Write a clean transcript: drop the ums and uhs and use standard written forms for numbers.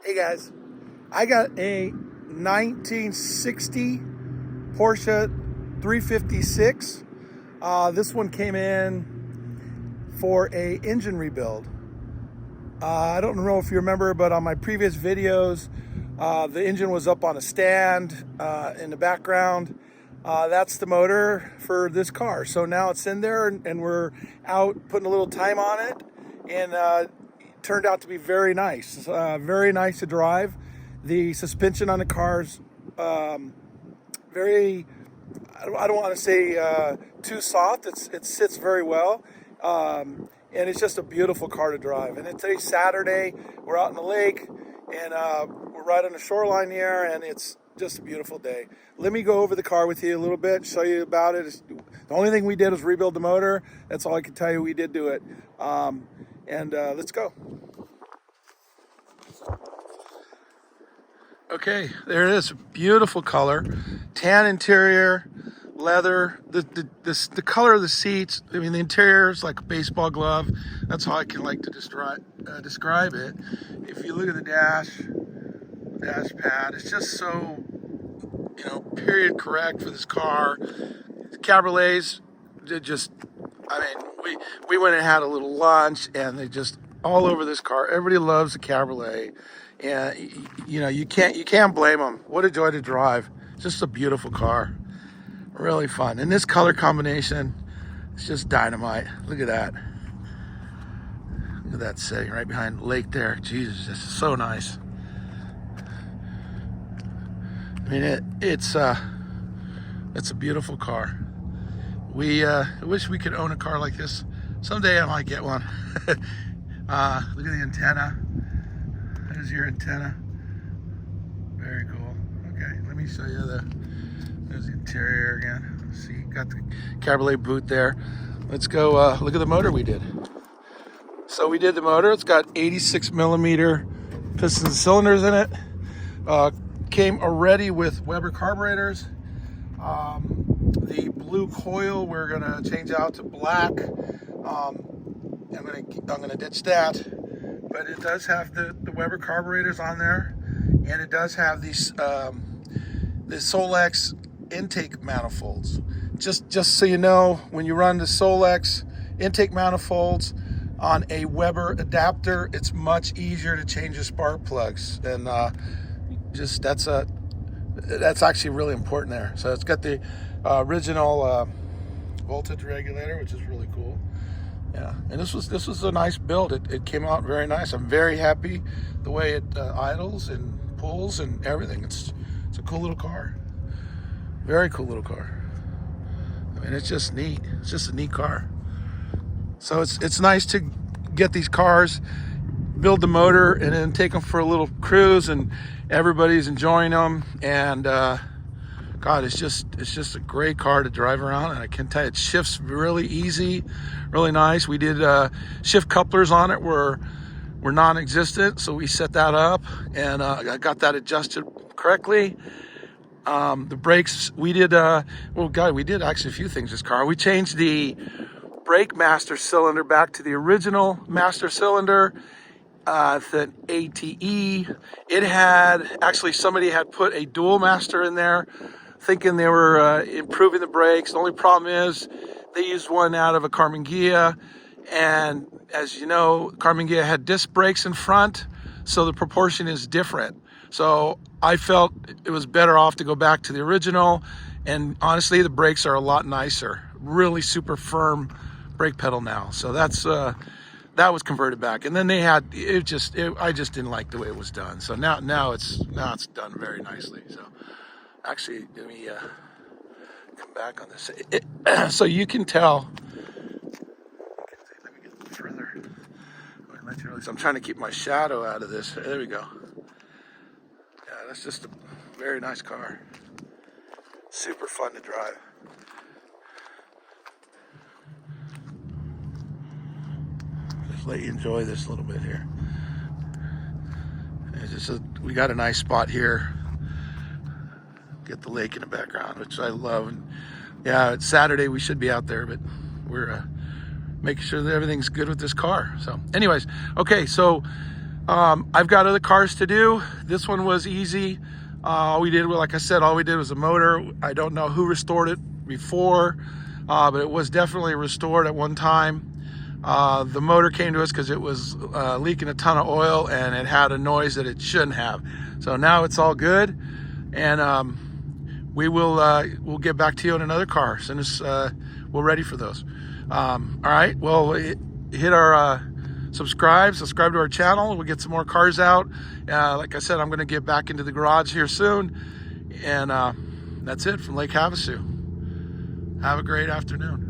Hey guys, I got a 1960 Porsche 356. This one came in for a engine rebuild. I don't know if you remember, but on my previous videos, the engine was up on a stand in the background. That's the motor for this car. So now it's in there and we're out putting a little time on it, and turned out to be very nice. Very nice to drive. The suspension on the car's very, I don't want to say too soft. It sits very well. And it's just a beautiful car to drive. And today's Saturday. We're out in the lake, and we're right on the shoreline here, and it's just a beautiful day. Let me go over the car with you a little bit, show you about it. The only thing we did was rebuild the motor. That's all I can tell you. We did do it. Let's go. Okay, there it is. Beautiful color, tan interior, leather. The color of the seats. I mean, the interior is like a baseball glove. That's how I can like to describe it. If you look at the dash pad, it's just so, period correct for this car. The cabriolets, we went and had a little lunch, and they just all over this car. Everybody loves the cabriolet, and you can't blame them. What a joy to drive! Just a beautiful car, really fun. And this color combination, it's just dynamite. Look at that. Look at that setting right behind the lake there. Jesus, this is so nice. I mean, it's a beautiful car. I wish we could own a car like this. Someday I might get one. Look at the antenna. There's your antenna. Very cool. Okay, let me show you there's the interior again. See, got the Cabriolet boot there. Let's go look at the motor we did. So we did the motor. It's got 86 millimeter piston cylinders in it. Came already with Weber carburetors. The blue coil we're gonna change out to black. I'm gonna ditch that, but it does have the Weber carburetors on there, and it does have these the Solex intake manifolds. Just so you know, when you run the Solex intake manifolds on a Weber adapter, it's much easier to change the spark plugs, and that's actually really important there. So it's got the original voltage regulator, which is really cool. Yeah, and this was a nice build. It came out very nice. I'm very happy the way it idles and pulls and everything. It's a cool little car. Very cool little car. I mean, it's just neat. It's just a neat car. So it's nice to get these cars, build the motor, and then take them for a little cruise, and everybody's enjoying them. And God, it's just a great car to drive around, and I can tell you, it shifts really easy, really nice. We did shift couplers on it were non-existent, so we set that up, and I got that adjusted correctly. The brakes, we did we did actually a few things this car. We changed the brake master cylinder back to the original master cylinder. The ATE, it had, actually somebody had put a dual master in there thinking they were improving the brakes. The only problem is they used one out of a Carmen Ghia, and as you know, Carmen Ghia had disc brakes in front, so the proportion is different. So I felt it was better off to go back to the original, and honestly the brakes are a lot nicer. Really super firm brake pedal now. So that was converted back, and then they had I just didn't like the way it was done. So now it's done very nicely. So actually, let me come back on this. So you can tell. Let me get further. I'm trying to keep my shadow out of this. There we go. Yeah, that's just a very nice car. Super fun to drive. Let you enjoy this a little bit here. We got a nice spot here. Get the lake in the background, which I love. And yeah, it's Saturday. We should be out there, but we're making sure that everything's good with this car. So anyways, okay, so I've got other cars to do. This one was easy. All we did, like I said, all we did was a motor. I don't know who restored it before, but it was definitely restored at one time. The motor came to us because it was leaking a ton of oil and it had a noise that it shouldn't have. So now it's all good, and we'll get back to you on another car as soon as we're ready for those. All right, well, hit our subscribe to our channel. We'll get some more cars out. Like I said, I'm going to get back into the garage here soon, and that's it from Lake Havasu. Have a great afternoon.